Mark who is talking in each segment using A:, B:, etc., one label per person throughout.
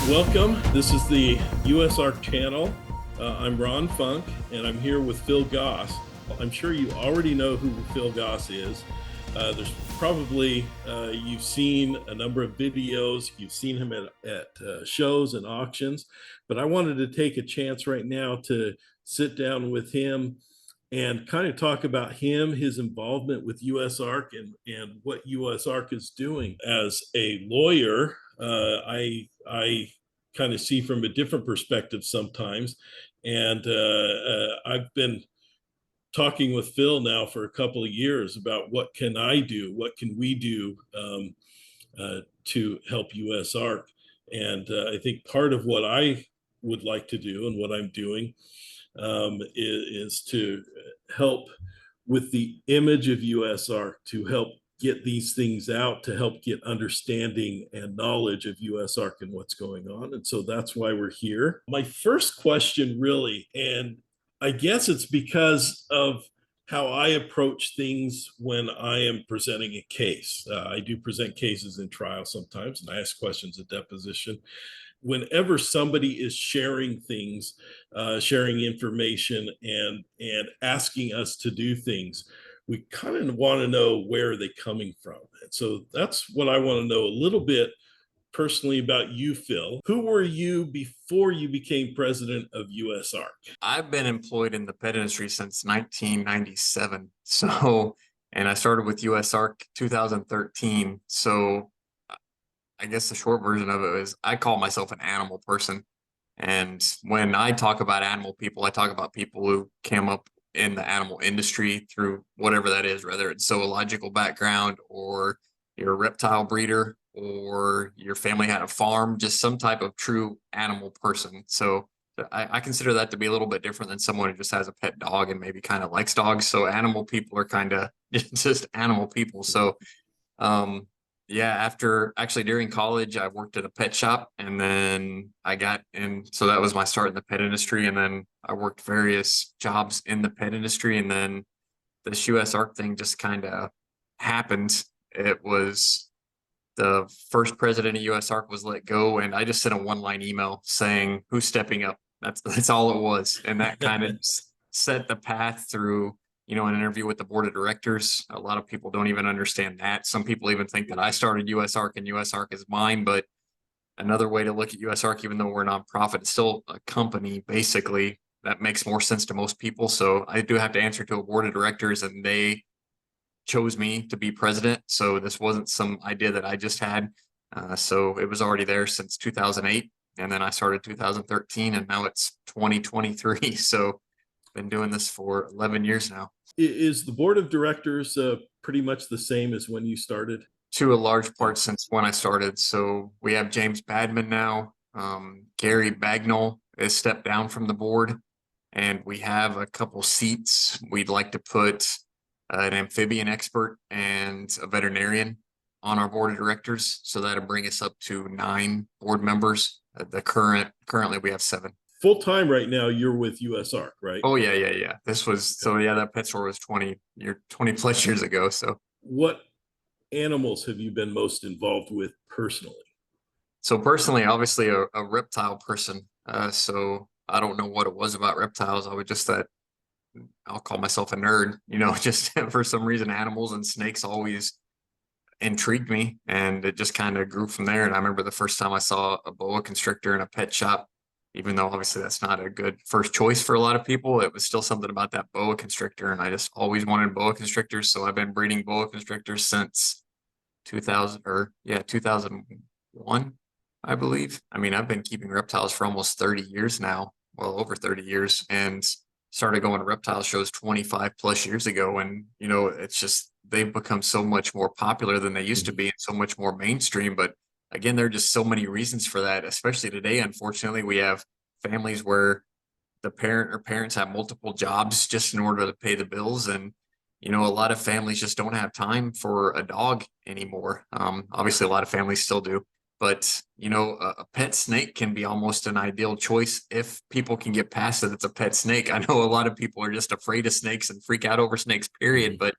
A: Welcome. This is the USARK channel. I'm Ron Funk, and I'm here with Phil Goss. I'm sure you already know who Phil Goss is. There's probably, you've seen a number of videos, you've seen him at shows and auctions, but I wanted to take a chance right now to sit down with him and kind of talk about him, his involvement with USARK, and what USARK is doing. As a lawyer, I kind of see from a different perspective sometimes, and I've been talking with Phil now for a couple of years about what can I do, what can we do to help USARK, and I think part of what I would like to do and what I'm doing is to help with the image of USARK, to help get these things out, to help get understanding and knowledge of USARK and what's going on. And so that's why we're here. My first question really, and I guess it's because of how I approach things when I am presenting a case. I do present cases in trial sometimes, and I ask questions at deposition. Whenever somebody is sharing things, sharing information, and asking us to do things, we kind of want to know where they're coming from. And so that's what I want to know a little bit personally about you, Phil. Who were you before you became president of USARK?
B: I've been employed in the pet industry since 1997. So, and I started with USARK 2013. So I guess the short version of it is I call myself an animal person. And when I talk about animal people, I talk about people who came up in the animal industry through whatever that is, whether it's zoological background or you're a reptile breeder or your family had a farm, just some type of true animal person. So I consider that to be a little bit different than someone who just has a pet dog and maybe kind of likes dogs. So animal people are kind of just animal people. So yeah, after actually during college, I worked at a pet shop and then I got in. So that was my start in the pet industry. And then I worked various jobs in the pet industry. And then this USARK thing just kind of happened. It was the first president of USARK was let go. And I just sent a one-line email saying, who's stepping up? That's all it was. And that kind of set the path through an interview with the board of directors. A lot of people don't even understand that. Some people even think that I started USARK and USARK is mine, but another way to look at USARK, even though we're a nonprofit, it's still a company, basically. That makes more sense to most people. So I do have to answer to a board of directors, and they chose me to be president. So this wasn't some idea that I just had. So it was already there since 2008. And then I started 2013, and now it's 2023. So been doing this for 11 years now.
A: Is the board of directors pretty much the same as when you started?
B: To a large part since when I started. So we have James Badman now. Gary Bagnall has stepped down from the board, and we have a couple seats. We'd like to put an amphibian expert and a veterinarian on our board of directors. So that'll bring us up to 9 board members. Currently we have 7.
A: Full time right now, you're with USARK, right?
B: Oh yeah. This was that pet store was 20 plus years ago. So
A: what animals have you been most involved with personally?
B: So personally, obviously a reptile person. So I don't know what it was about reptiles. I was just that I'll call myself a nerd, just for some reason animals and snakes always intrigued me, and it just kind of grew from there. And I remember the first time I saw a boa constrictor in a pet shop, even though obviously that's not a good first choice for a lot of people, it was still something about that boa constrictor. And I just always wanted boa constrictors. So I've been breeding boa constrictors since 2001, I believe. I mean, I've been keeping reptiles for almost 30 years now, well, over 30 years, and started going to reptile shows 25 plus years ago. And, it's just, they've become so much more popular than they used to be and so much more mainstream. But again, there are just so many reasons for that, especially today. Unfortunately, we have families where the parent or parents have multiple jobs just in order to pay the bills. And, a lot of families just don't have time for a dog anymore. Obviously, a lot of families still do. But, a pet snake can be almost an ideal choice if people can get past it. It's a pet snake. I know a lot of people are just afraid of snakes and freak out over snakes, period. But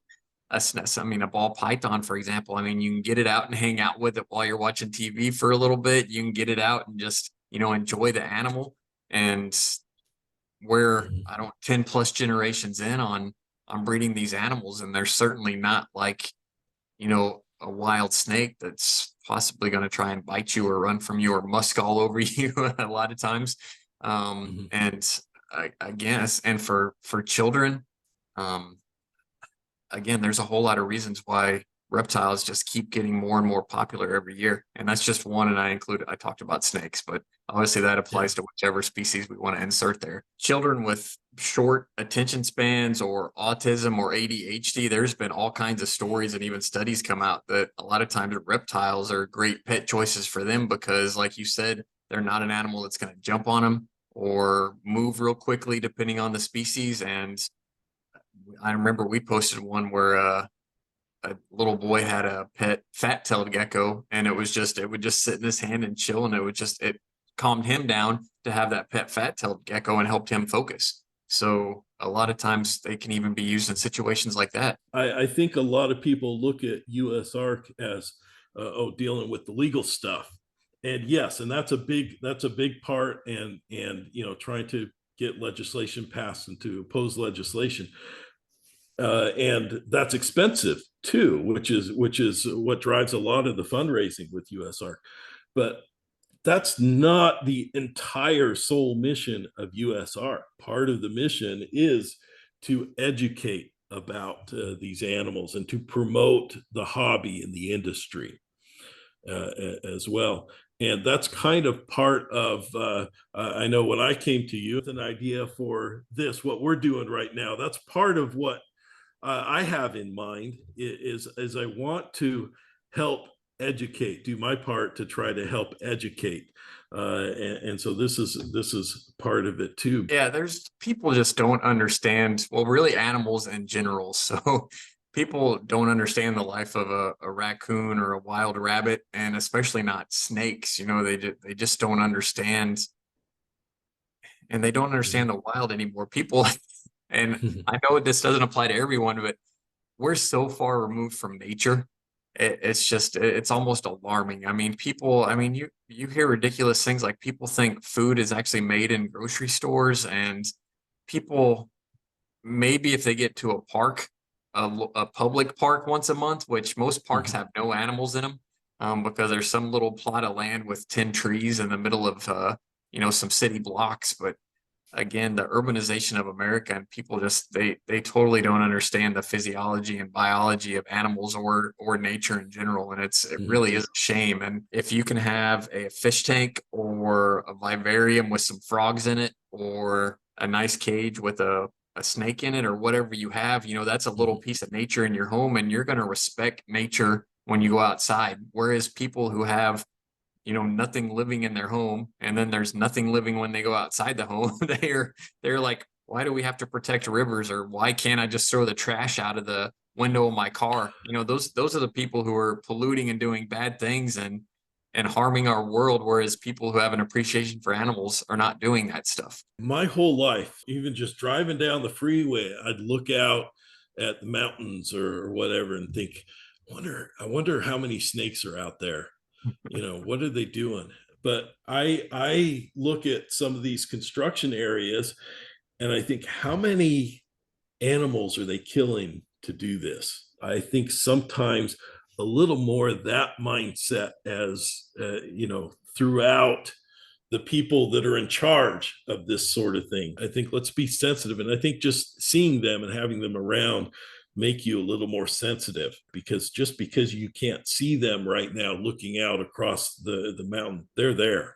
B: a ball python, for example, you can get it out and hang out with it while you're watching TV for a little bit. You can get it out and just enjoy the animal. And we're,
A: Mhm.
B: I don't, 10 plus generations in on breeding these animals, and they're certainly not like, a wild snake that's possibly going to try and bite you or run from you or musk all over you a lot of times.
A: Mhm.
B: And I guess, and for children, um, again, there's a whole lot of reasons why reptiles just keep getting more and more popular every year. And that's just one. And I talked about snakes, but obviously that
A: Yeah.
B: applies to whichever species we want to insert there. Children with short attention spans or autism or ADHD, there's been all kinds of stories and even studies come out that a lot of times reptiles are great pet choices for them because, like you said, they're not an animal that's going to jump on them or move real quickly, depending on the species. And I remember we posted one where a little boy had a pet fat-tailed gecko, and it would just sit in his hand and chill, and it calmed him down to have that pet fat-tailed gecko and helped him focus. So a lot of times they can even be used in situations like that.
A: I think a lot of people look at USARK as dealing with the legal stuff, and yes, and that's a big part, and trying to get legislation passed and to oppose legislation, and that's expensive too, which is what drives a lot of the fundraising with USARK. But that's not the entire sole mission of USARK. Part of the mission is to educate about these animals and to promote the hobby and the industry as well. And that's kind of part of, I know when I came to you with an idea for this, what we're doing right now, that's part of what I have in mind is I want to help educate, do my part to try to help educate, and so this is part of it too.
B: Yeah, there's people just don't understand, well, really animals in general. So people don't understand the life of a raccoon or a wild rabbit, and especially not snakes. They just don't understand, and they don't understand the wild anymore. People, and I know this doesn't apply to everyone, but we're so far removed from nature. It's almost alarming. I mean, you hear ridiculous things like people think food is actually made in grocery stores, and people, maybe if they get to a park, a public park once a month, which most parks have no animals in them, because there's some little plot of land with 10 trees in the middle of some city blocks. But again, the urbanization of America, and people just they totally don't understand the physiology and biology of animals or nature in general. And it really is a shame. And if you can have a fish tank or a vivarium with some frogs in it, or a nice cage with a snake in it, or whatever you have, that's a little piece of nature in your home, and you're going to respect nature when you go outside. Whereas people who have nothing living in their home, and then there's nothing living when they go outside the home, they're like, why do we have to protect rivers, or why can't I just throw the trash out of the window of my car? Those are the people who are polluting and doing bad things and harming our world, whereas people who have an appreciation for animals are not doing that stuff.
A: My whole life, even just driving down the freeway, I'd look out at the mountains or whatever and think, I wonder how many snakes are out there. What are they doing? But I look at some of these construction areas and I think, how many animals are they killing to do this? I think sometimes a little more of that mindset as throughout the people that are in charge of this sort of thing. I think let's be sensitive, and I think just seeing them and having them around make you a little more sensitive, because just because you can't see them right now looking out across the mountain, they're there.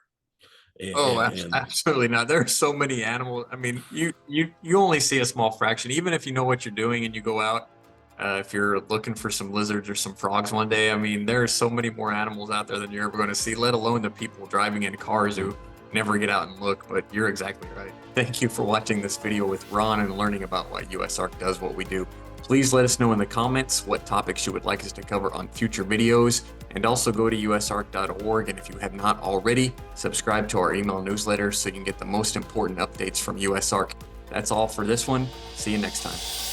A: and,
B: Oh,
A: and, and
B: absolutely not. There are so many animals. I mean, you only see a small fraction, even if you know what you're doing and you go out. If you're looking for some lizards or some frogs one day, I mean, there are so many more animals out there than you're ever going to see, let alone the people driving in cars who never get out and look. But you're exactly right. Thank you for watching this video with Ron and learning about why USARK does what we do. Please let us know in the comments what topics you would like us to cover on future videos, and also go to usark.org, and if you have not already, subscribe to our email newsletter so you can get the most important updates from USARK. That's all for this one. See you next time.